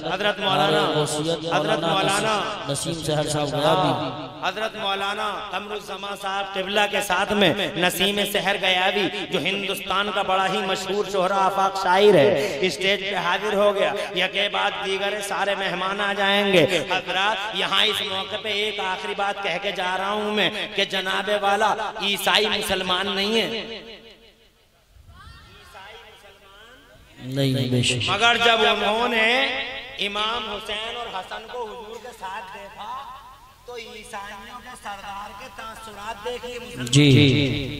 हजरत मौलाना नसीम सहर साहब गयाबी, हजरत मौलाना कमरुज़्ज़मा साहब क़िबला के साथ में नसीम सहर गयाबी जो हिंदुस्तान का बड़ा ही मशहूर शोहरा आफाक शायर है, स्टेज पे हाजिर हो गया। यके बाद दीगर सारे मेहमान आ जाएंगे। हजरात यहाँ इस मौके पे एक आखिरी बात कह के जा रहा हूँ मैं कि जनाबे वाला ईसाई मुसलमान नहीं है, नहीं बेशक। मगर जब उन्होंने इमाम हुसैन और हसन को हुजूर के साथ देखा तो ईसाइयों के सरदार के तासुरात देखिए। जी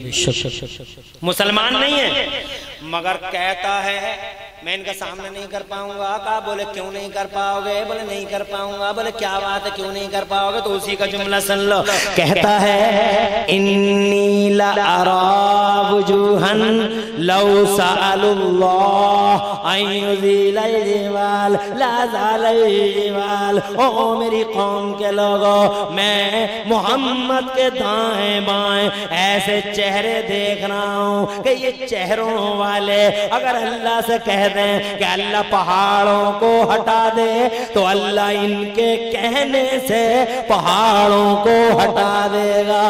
बेशक। मुसलमान नहीं है, मगर कहता है मैं इनका सामना नहीं कर पाऊंगा। कहा बोले क्यों नहीं कर पाओगे? बोले नहीं कर पाऊंगा। बोले क्या बात है, क्यों नहीं कर पाओगे? तो उसी का जुमला सुन लो। कहता है इन्नी ला अरा वुजूहन लौ सअलुल्लाह अन युज़िलल जिबाल ला ज़ालल जिबाल। ओ मेरी कौम के लोगों, मैं मोहम्मद के दाएं बाएं ऐसे चेहरे देख रहा हूं कि ये चेहरों वाले अगर अल्लाह से कह दें कि अल्लाह पहाड़ों को हटा दे तो अल्लाह इनके कहने से पहाड़ों को हटा देगा।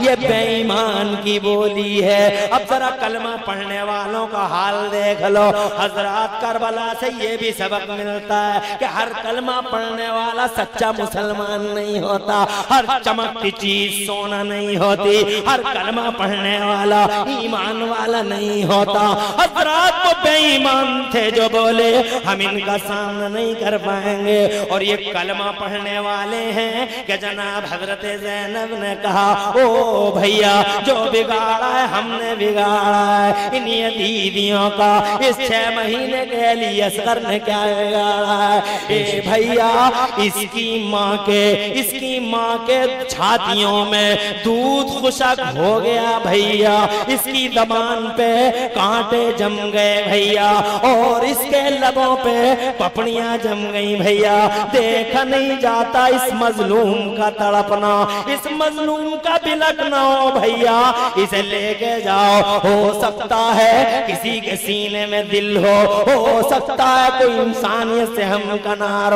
ये बेईमान की बोली है। अब जरा कलमा पढ़ने वालों का हाल देख लो। हजरत करबला से ये भी सबक मिलता है कि हर कलमा पढ़ने वाला सच्चा मुसलमान नहीं होता, हर चमकती चीज सोना नहीं होती, हर कलमा पढ़ने वाला ईमान वाला नहीं होता। हजरत तो बेईमान थे जो बोले हम इनका सामना नहीं कर पाएंगे, और ये कलमा पढ़ने वाले हैं कि जनाब हजरत ज़ैनब ने कहा ओ भैया जो बिगाड़ा है हमने बिगाड़ा है। इन यजीदियों का इस 6 महीने के लिए असगर ने क्या बिगाड़ा है? ए भैया इसकी माँ के छातियों में दूध खुशक हो गया भैया, इसकी ज़बान पे कांटे जम गए भैया, और इसके लबों पे पपड़ियां जम गई भैया। देखा नहीं जाता इस मजलूम का तड़पना, इस मजलूम का बिलखना हो भैया, इसे लेके जाओ। हो सकता है किसी के सीने में दिल हो सकता है कोई इंसानियत से हम कनार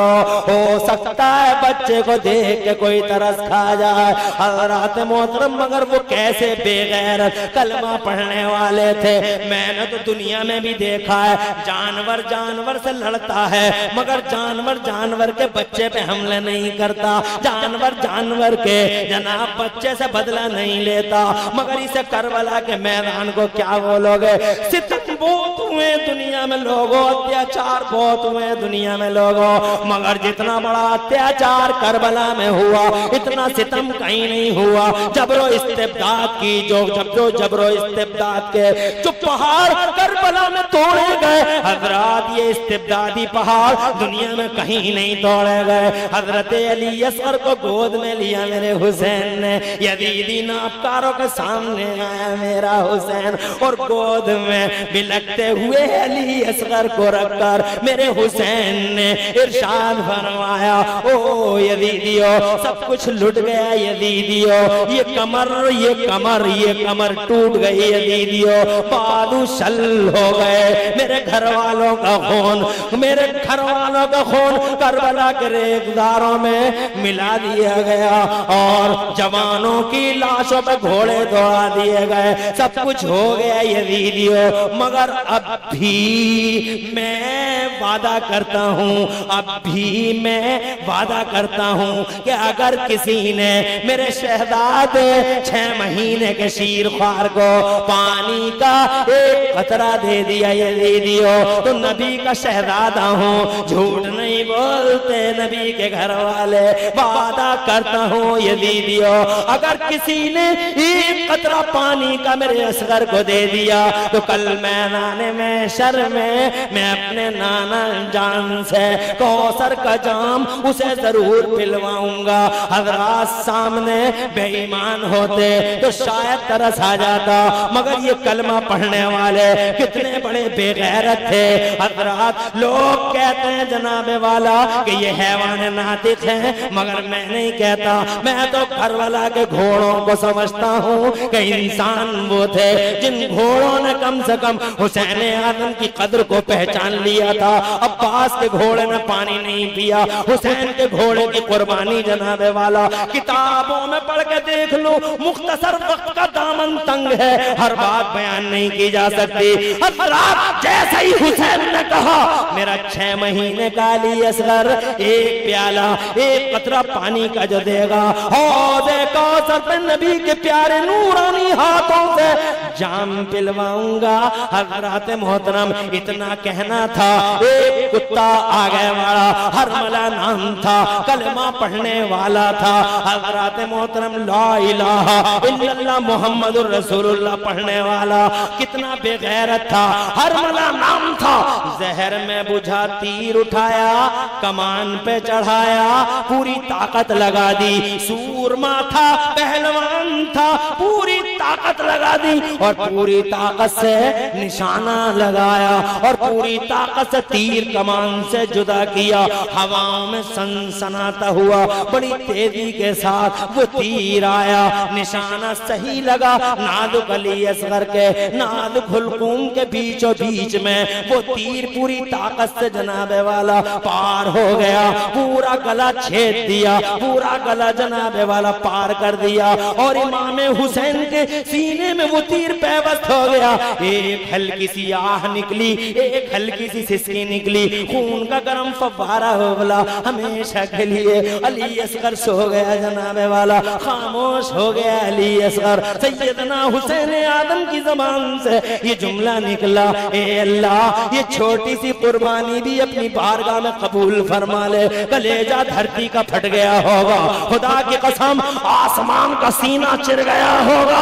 हो सकता है बच्चे को देख के कोई तरस खा जाए। हज़रात मोहतरम मगर वो कैसे बेगैरत कलमा पढ़ने वाले थे। मैंने तो दुनिया में भी देखा है जानवर जानवर से लड़ता है मगर जानवर के बच्चे पे हमला नहीं करता, जानवर के जनाब बच्चे से बदला नहीं लेता। मगर इसे करबला के मैदान को क्या बोलोगे? सितम बहुत हुए दुनिया में लोगों, अत्याचार बहुत हुए दुनिया में लोगों, मगर जितना बड़ा अत्याचार करबला में हुआ इतना सितम कहीं नहीं हुआ। जबरो इस्तिबदाद की जबरो इस्तिबदाद के जो पहाड़ करबला में तोड़े गए, हजरत ये इस्तिबदादी पहाड़ दुनिया में कहीं नहीं तोड़े गए। हजरत अली असगर को गोद में लिया मेरे हुसैन ने, यजीदी नापकारों के सामने आया मेरा हुसैन, और गोद में बिलखते हुए अली असगर को रखकर मेरे हुसैन ने इरशाद फरमाया ओ यजीदियो सब कुछ लुट गया यजीदियो, ये कमर टूट गई यजीदियो, बालू शल हो गए। मेरे घर वालों का खून करबला के रेगदारों में मिला दिया गया, और जवानों की लाशों पे घोड़े दौड़ा दिए गए, सब कुछ हो गया यजीदियो। मगर अब भी मैं वादा करता हूँ कि अगर किसी ने मेरे शहजादे 6 महीने के शीर ख्वार को पानी का एक कतरा दे दिया यजीदियो तो नबी का शहजादा हूँ, झूठ नहीं बोलते नबी के घर वाले। वादा करता हूँ यजीदियो अगर किसी ने एक कतरा पानी का मेरे असगर को दे दिया तो कल मैदान में शर में मैं अपने नाना जान से कौसर का जाम उसे जरूर पिलवाऊंगा। हजरात सामने बेईमान होते तो शायद तरस आ जाता, मगर ये कलमा पढ़ने वाले कितने बड़े बेगैरत थे। हजरात लोग कहते हैं जनाबे वाला कि ये हैवान नातिक हैं, मगर मैं नहीं कहता, मैं तो करबला के घोड़ों को समझता हूँ कि इंसान वो थे जिन घोड़ों ने कम से कम हुसैन आजम की कद्र को पहचान लिया था। अब्बास के घोड़े ने पानी नहीं पिया, हुसैन के घोड़े की कुर्बानी जनाबे वाला किताबों में पढ़ के देख लो, मुख्तसर वक्त का दामन तंग है, हर बात बयान नहीं की जा सकती। हजरात जैसे ही हुसैन ने कहा मेरा 6 महीने का अली असगर एक प्याला एक कतरा पानी का जो देगा हौज़े कौसर पे नबी के प्यारे नूरानी हाथों से जाम पिलवाऊंगा। हजरत मोहतरम इतना कहना था, एक कुत्ता आ गया वाला हरमला नाम था, कलमा पढ़ने वाला था। हजरत मोहतरम ला इलाहा इल्लल्लाह मुहम्मदुर रसूलुल्लाह पढ़ने वाला कितना बेगैरत था। हरमला नाम था, जहर में बुझा तीर उठाया, कमान पे चढ़ाया, पूरी ताकत लगा दी। सूरमा था, पहलवान था, पूरी ताकत लगा दी और पूरी ताकत से निशाना लगाया और पूरी ताकत से तीर कमान से जुदा किया। हवाओं में सनसनाता हुआ बड़ी तेजी के साथ वो तीर आया, निशाना सही लगा। नाजुक अली असगर के नाजुक हुल्कूम के बीचों बीच में वो तीर पूरी ताकत से जनाबे वाला पार हो गया, पूरा गला छेद दिया, पूरा गला जनाबे वाला पार कर दिया और इमाम हुसैन के सीने में वो तीर पैवस्त हो गया। एक हल्की सी आह निकली, एक हल्की सी सिसकी निकली, खून का गर्म फव्वारा हो बोला हमेशा के लिए। अली असगर सो गया जनाबे वाला, खामोश हो गया अली असगर। सैयदना हुसैन आदम की ज़बान से ये जुमला निकला, ए अल्लाह ये छोटी सी कुर्बानी भी अपनी बारगाह में कबूल फरमा ले। कलेजा धरती का फट गया होगा, खुदा की कसम आसमान का सीना चिर गया होगा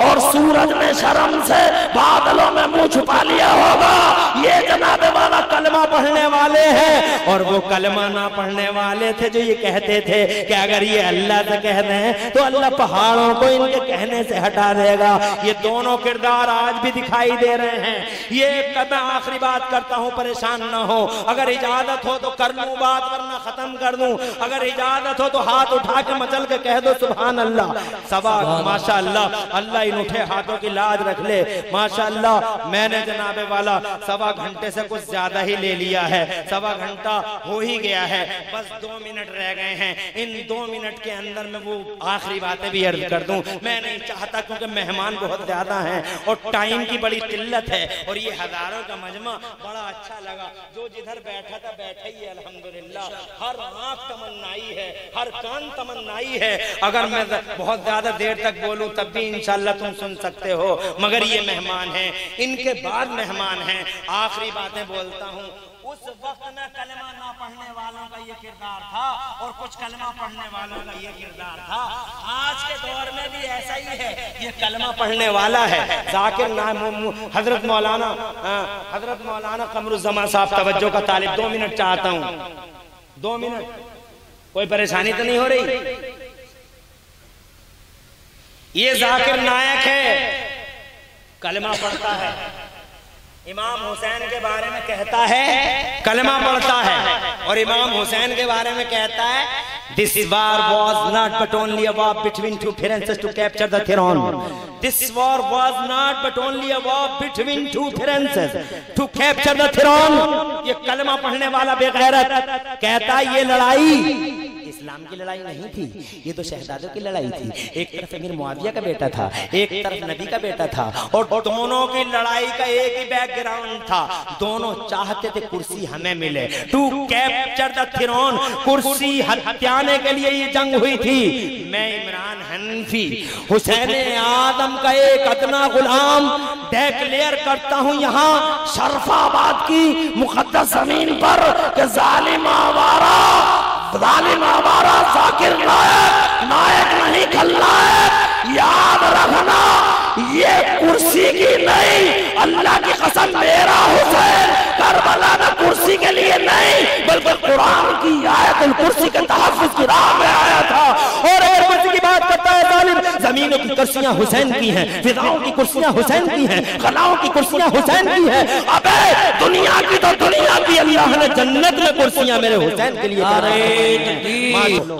और सूरज ने शर्म से बादलों में मुंह छुपा लिया होगा। ये जनाबे वाला कलमा पढ़ने वाले हैं और वो कलमा ना पढ़ने वाले थे जो ये कहते थे कि अगर ये अल्लाह से कह दें तो अल्लाह पहाड़ों को इनके कहने से हटा देगा। ये दोनों किरदार आज भी दिखाई दे रहे हैं। ये मैं आखिरी बात करता हूँ, परेशान ना हो। अगर इजाजत हो तो कर लूं बात, वरना खत्म कर दूं। अगर इजाजत हो तो हाथ उठा के मचल के कह दो सुभान अल्लाह। सवा माशाअल्लाह, अल्लाह इन उठे हाथों की लाज रख ले। माशाअल्लाह मैंने जनाबे वाला सवा घंटे से कुछ ज्यादा ही ले लिया है, सवा घंटा हो ही गया है, बस 2 मिनट रह गए हैं। इन 2 मिनट के अंदर में वो आखिरी बातें भी अर्ज कर दूं। मैं नहीं चाहता क्योंकि मेहमान बहुत ज्यादा हैं और टाइम की बड़ी किल्लत है और ये हजारों का मजमा बड़ा अच्छा लगा। जो जिधर बैठा था बैठा ही है अल्हम्दुलिल्लाह। हर आंख तमन्नाई है, हर कान तमन्नाई है। अगर मैं बहुत ज्यादा देर तक बोलूं तब भी इंशाल्लाह तुम सुन सकते हो, मगर ये मेहमान हैं, इनके बाद मेहमान हैं। आखिरी बातें बोलता हूँ। उस वक्त में कलमा ना पढ़ने वालों का ये किरदार था और कुछ कलमा पढ़ने वालों का ये किरदार था। आज के दौर में भी ऐसा ही है, ये कलमा पढ़ने वाला है जाकिर नाम हजरत मौलाना कमरुज़्ज़मान साहब, तवज्जो का तालिब। 2 मिनट चाहता हूँ, 2 मिनट। कोई परेशानी तो नहीं हो रही? ये जाकिर नायक है, कलमा पढ़ता है, इमाम हुसैन के बारे में कहता है, कलमा पढ़ता है और इमाम हुसैन के बारे में कहता है This war was not but only a war between two princes to capture the throne. This war was not but only a war between two princes to capture the throne. ये कलमा पढ़ने वाला बेगैरत कहता है ये लड़ाई इस्लाम की लड़ाई नहीं थी, ये तो शहजादों की लड़ाई थी। एक तरफ अमीर मुआविया का बेटा था, एक तरफ नबी का बेटा था और दोनों की लड़ाई का एक ही बैकग्राउंड था। दोनों चाहते थे कुर्सी हमें मिले, टू कैप्चर द थ्रोन, कुर्सी हथियाने के लिए ये जंग हुई थी। मैं इमरान हनफी हुसैन आदम का एक अदना गुलाम डिक्लेयर करता हूँ यहाँ शरफाबाद की मुकद्दस जमीन पर कि जालिम आवारा जाकिर नायक नहीं खलनायक। याद रखना ये कुर्सी की नहीं, अल्लाह की कसम मेरा हुसैन करबला में कुर्सी के लिए नहीं बल्कि कुरान की आयतुल कुर्सी के तहफ्फुज़ की राह में आया था। और एक कुर्सी की बात करता है जालिम, जमीनों की कुर्सियां हुसैन की हैं, फिजाओं की कुर्सियां हुसैन की हैं, खलाओं की कुर्सियां हुसैन की हैं। अबे दुनिया की तो दुनिया की अल्लाह ने जन्नत में कुर्सियां मेरे हुसैन के लिए।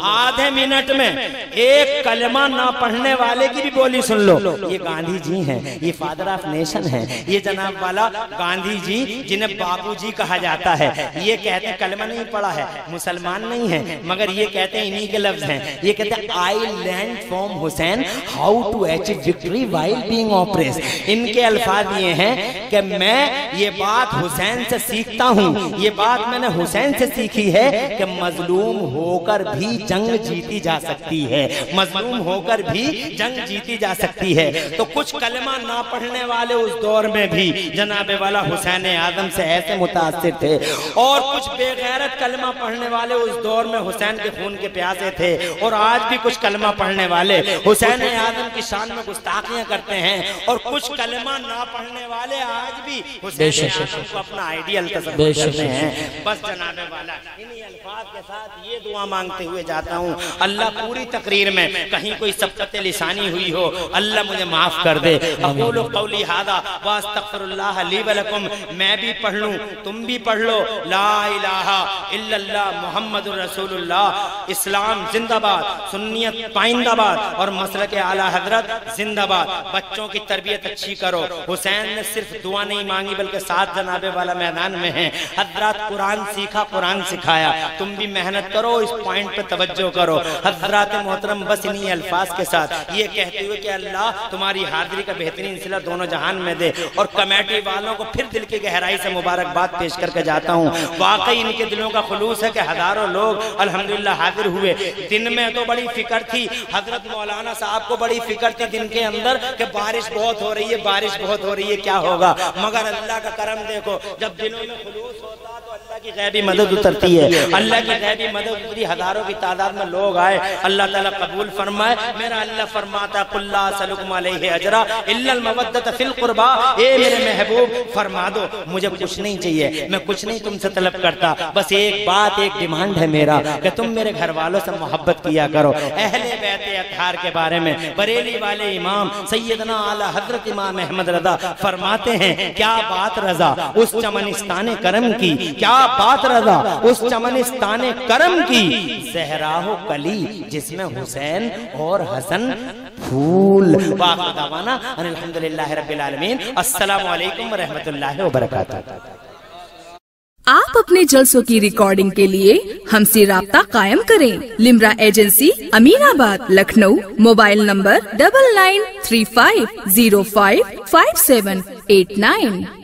आधे मिनट में एक कलमा ना पढ़ने वाले की भी बोली सुन लो। ये गांधी जी हैं, ये फादर ऑफ नेशन हैं, ये जनाब वाला गांधी जी जिन्हें बापूजी कहा जाता है। ये कहते हैं कलमा नहीं पढ़ा है, मुसलमान नहीं है, मगर ये कहते हैं इन्हीं के लफ्ज हैं। ये कहते हैं I learn from Hussain how to achieve victory while being oppressed. इनके अल्फाज ये हैं कि मैं ये बात हुसैन से सीखता हूँ, ये बात मैंने हुसैन से सीखी है कि मजलूम होकर भी जंग जीती जा सकती है, मजलूम होकर भी जंग जीती जा सकती है। तो कुछ कलमा ना पढ़ने वाले उस दौर में भी जनाबे वाला हुसैन आदम से ऐसे मुतासिर थे, और कुछ बेगैरत कलमा पढ़ने वाले उस दौर में हुसैन के खून के प्यासे थे, और आज भी कुछ कलमा पढ़ने वाले हुसैन आदम की शान में गुस्ताखियां करते हैं, और कुछ कलमा ना पढ़ने वाले आज भी हुसैन आदम को अपना आइडियल तस्वीर करते हैं। बस जनाबे वाला इन्हीं अल्फाज के साथ ये दुआ मांगते हुए जाता हूँ, अल्लाह पूरी तकरीर में कहीं कोई सबकत लिसानी हुई हो, अल्लाह मुझे माफ कर दे। अक़ूलु क़ौली हाज़ा व अस्तग़फ़िरुल्लाह ली व लकुम। मैं भी पढ़ लूं, तुम भी पढ़ लो। ला इलाहा इल्लल्लाह मुहम्मदुर रसूलुल्लाह। इस्लाम जिंदाबाद, सुन्नियत पाइंदाबाद, और मसलक आला हजरत जिंदाबाद। बच्चों की तरबियत अच्छी करो। हुसैन ने सिर्फ दुआ नहीं मांगी बल्कि साथ जनाबे वाला मैदान में है। हजरत कुरान सीखा, कुरान सिखाया। तुम भी मेहनत करो, इस पॉइंट पे तवज्जो करो। हजरत मोहतरम बस इन्हीं अल्फाज के साथ ये कहते हुए कि अल्लाह तुम्हारी हाजिरी का बेहतरीन सिला दोनों जहान में दे, और कमेटी वालों को फिर दिल की गहराई से मुबारकबाद पेश करके जाता हूँ। वाकई इनके दिलों का खुलूस है कि हजारों लोग अल्हम्दुलिल्लाह हाजिर हुए। दिन में तो बड़ी फिक्र थी, हजरत मौलाना साहब को बड़ी फिक्र थी दिन के अंदर कि बारिश बहुत हो रही है, बारिश बहुत हो रही है, क्या होगा। मगर अल्लाह का करम देखो, जब दिलों में खुलूस होता तो अल्लाह की गैबी मदद उतरती है। अल्लाह की गैबी मदद उतरी, हजारों की तादाद में लोग आए। अल्लाह ताला कबूल फरमाए। मेरा अल्लाह फरमाता कुल्ला सलुकुम अलैहि अजरा इल्लल मवद्दत फिल कुर्बा। ए मेरे महबूब फरमा दो, मुझे कुछ नहीं चाहिए, मैं कुछ नहीं तुमसे तलब करता, बस एक बात, एक डिमांड है मेरा कि तुम मेरे घर वालों से मोहब्बत किया करो। अहले बैत अत्हार के बारे में बरेली वाले इमाम सैयदना आला हजरत इमाम अहमद रजा फरमाते हैं, क्या बात रजा उस चमनिस्ताने करम की, क्या बात रजा उस चमनिस्ताने करम की, ज़हरा हो कली जिसमें हुसैन और हसन फूल। वाक़िअ दावाना अल्हम्दुलिल्लाहि रब्बिल आलमीन। अस्सलामु अलैकुम व रहमतुल्लाहि व बरकातहू। आप अपने जलसों की रिकॉर्डिंग के लिए हमसे राब्ता कायम करें। Limra agency, Aminabad, Lucknow. Mobile number 9935055789।